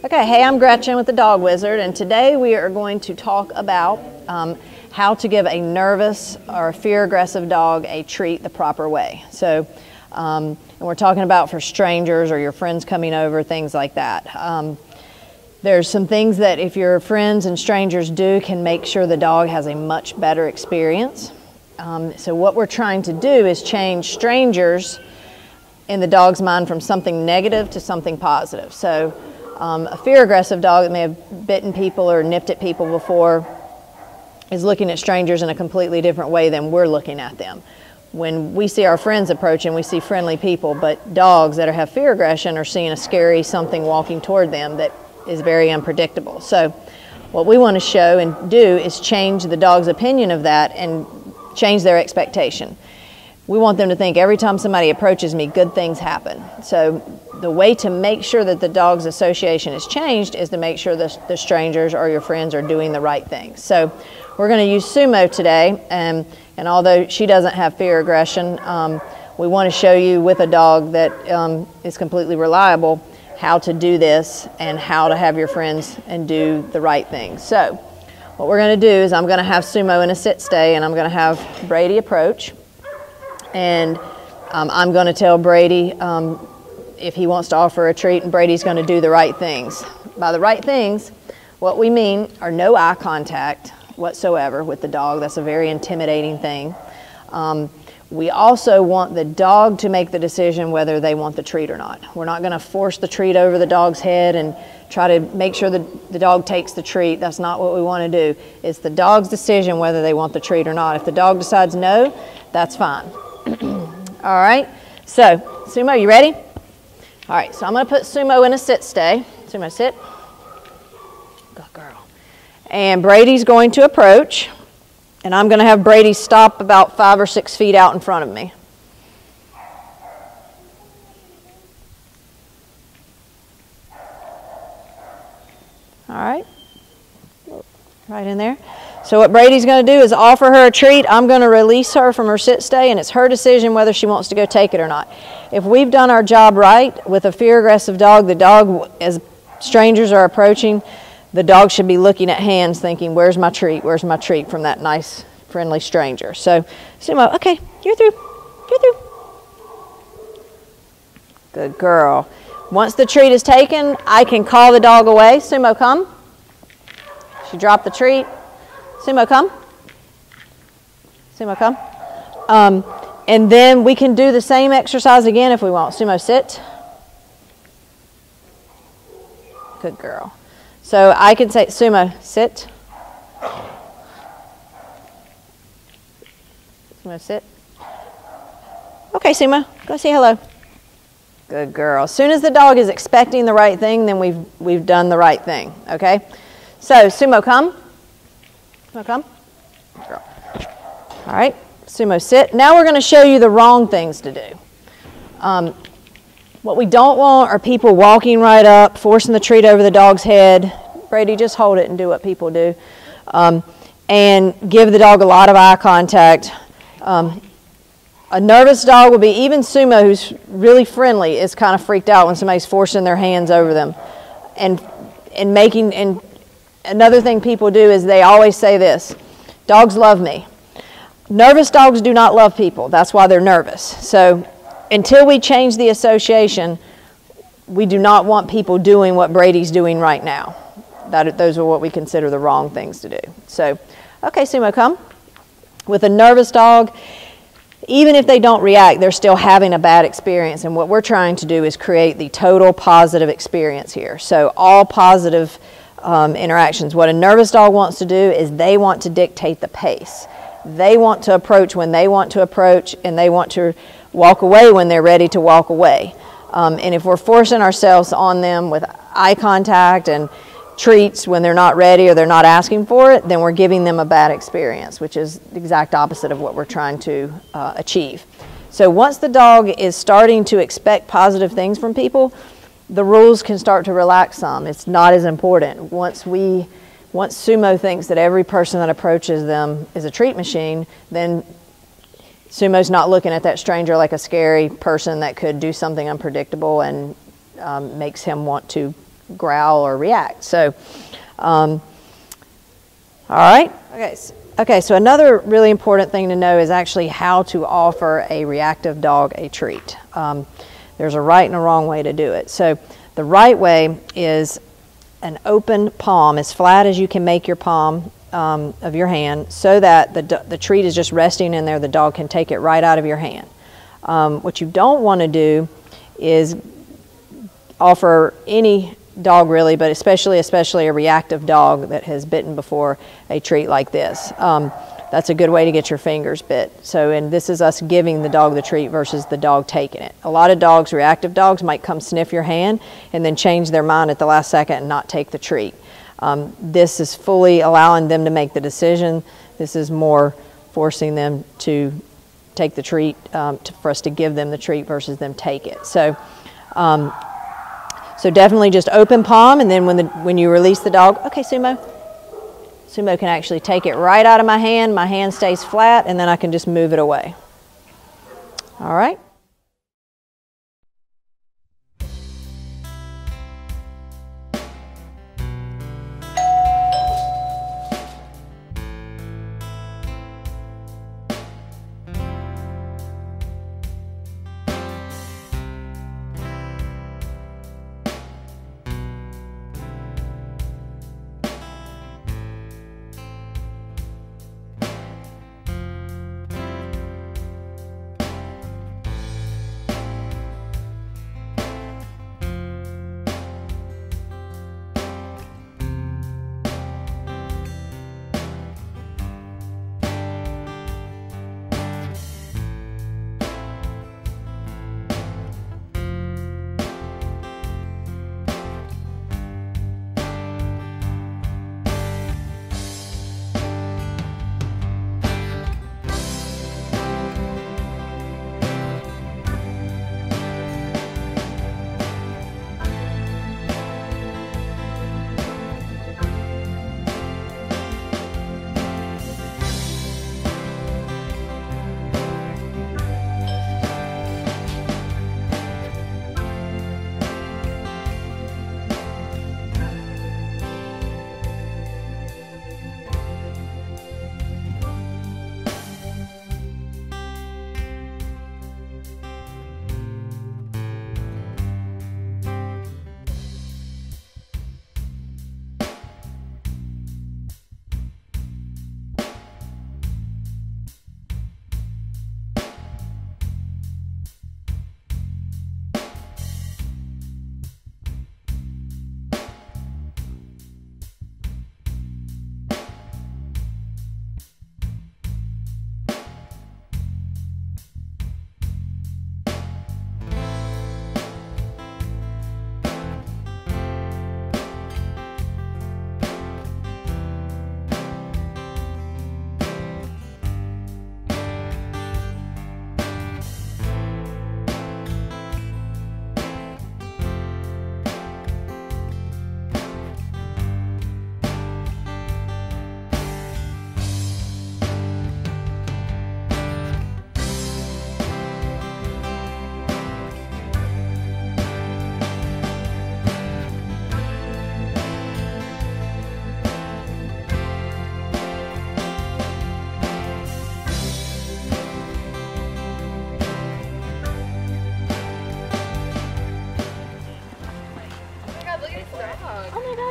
Okay, hey, I'm Gretchen with the Dog Wizard, and today we are going to talk about how to give a nervous or fear-aggressive dog a treat the proper way. So, and we're talking about for strangers or your friends coming over, things like that. There's some things that if your friends and strangers do can make sure the dog has a much better experience. So what we're trying to do is change strangers in the dog's mind from something negative to something positive. So a fear-aggressive dog that may have bitten people or nipped at people before is looking at strangers in a completely different way than we're looking at them. When we see our friends approaching, we see friendly people, but dogs that have fear aggression are seeing a scary something walking toward them that is very unpredictable. So what we want to show and do is change the dog's opinion of that and change their expectation. We want them to think every time somebody approaches me, good things happen. So the way to make sure that the dog's association is changed is to make sure the strangers or your friends are doing the right things. So we're going to use Sumo today, and although she doesn't have fear aggression, we want to show you with a dog that is completely reliable how to do this and how to have your friends and do the right things. So what we're going to do is I'm going to have Sumo in a sit stay, and I'm going to have Brady approach. And I'm going to tell Brady if he wants to offer a treat, and Brady's going to do the right things. By the right things, what we mean are no eye contact whatsoever with the dog. That's a very intimidating thing. We also want the dog to make the decision whether they want the treat or not. We're not going to force the treat over the dog's head and try to make sure that the dog takes the treat. That's not what we want to do. It's the dog's decision whether they want the treat or not. If the dog decides no, that's fine. All right, so Sumo, you ready? All right, so I'm going to put Sumo in a sit stay. Sumo, sit. Good girl. And Brady's going to approach, and I'm going to have Brady stop about 5 or 6 feet out in front of me. All right, right in there. So what Brady's going to do is offer her a treat. I'm going to release her from her sit stay, and it's her decision whether she wants to go take it or not. If we've done our job right with a fear-aggressive dog, the dog, as strangers are approaching, the dog should be looking at hands thinking, where's my treat? Where's my treat from that nice, friendly stranger? So, Sumo, okay, you're through. You're through. Good girl. Once the treat is taken, I can call the dog away. Sumo, come. She dropped the treat. Sumo, come. Sumo, come. And then we can do the same exercise again if we want. Sumo, sit. Good girl. So I can say, Sumo, sit. Sumo, sit. Okay, Sumo, go say hello. Good girl. As soon as the dog is expecting the right thing, then we've done the right thing, okay? So, Sumo, come. Sumo, come. Girl. All right, Sumo, sit. Now we're going to show you the wrong things to do. What we don't want are people walking right up, forcing the treat over the dog's head. Brady, just hold it and do what people do. And give the dog a lot of eye contact. A nervous dog will be, even Sumo, who's really friendly, is kind of freaked out when somebody's forcing their hands over them. And another thing people do is they always say this, dogs love me. Nervous dogs do not love people. That's why they're nervous. So until we change the association, we do not want people doing what Brady's doing right now. Those are what we consider the wrong things to do. So, okay, Sumo, come. With a nervous dog, even if they don't react, they're still having a bad experience. And what we're trying to do is create the total positive experience here. So all positive interactions. What a nervous dog wants to do is they want to dictate the pace. They want to approach when they want to approach, and they want to walk away when they're ready to walk away. And if we're forcing ourselves on them with eye contact and treats when they're not ready or they're not asking for it, then we're giving them a bad experience, which is the exact opposite of what we're trying to achieve. So once the dog is starting to expect positive things from people, the rules can start to relax some. It's not as important. Once Sumo thinks that every person that approaches them is a treat machine, then Sumo's not looking at that stranger like a scary person that could do something unpredictable and makes him want to growl or react. So, all right. Okay, so another really important thing to know is actually how to offer a reactive dog a treat. There's a right and a wrong way to do it. So the right way is an open palm, as flat as you can make your palm of your hand, so that the treat is just resting in there. The dog can take it right out of your hand. What you don't want to do is offer any dog really, but especially a reactive dog that has bitten before, a treat like this. That's a good way to get your fingers bit. So, and this is us giving the dog the treat versus the dog taking it. A lot of dogs, reactive dogs, might come sniff your hand and then change their mind at the last second and not take the treat. This is fully allowing them to make the decision. This is more forcing them to take the treat, for us to give them the treat versus them take it. So, so definitely just open palm, and then when you release the dog, okay, Sumo can actually take it right out of my hand stays flat, and then I can just move it away. All right.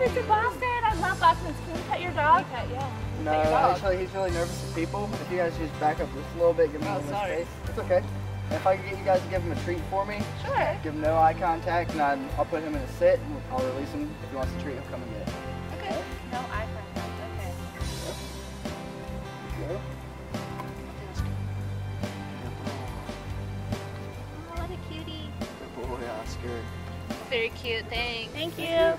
It's a Boston. I love Bostons. Can we pet your dog? Yeah. No, actually, he's really nervous with people. If you guys just back up just a little bit, give him a little space. It's okay. If I could get you guys to give him a treat for me, sure. Give him no eye contact, and I'll put him in a sit, and I'll release him. If he wants to treat, he'll come and get it. Okay. No eye contact. Okay. Good. Oh, what a cutie. Good boy, Oscar. Very cute. Thanks. Thank you.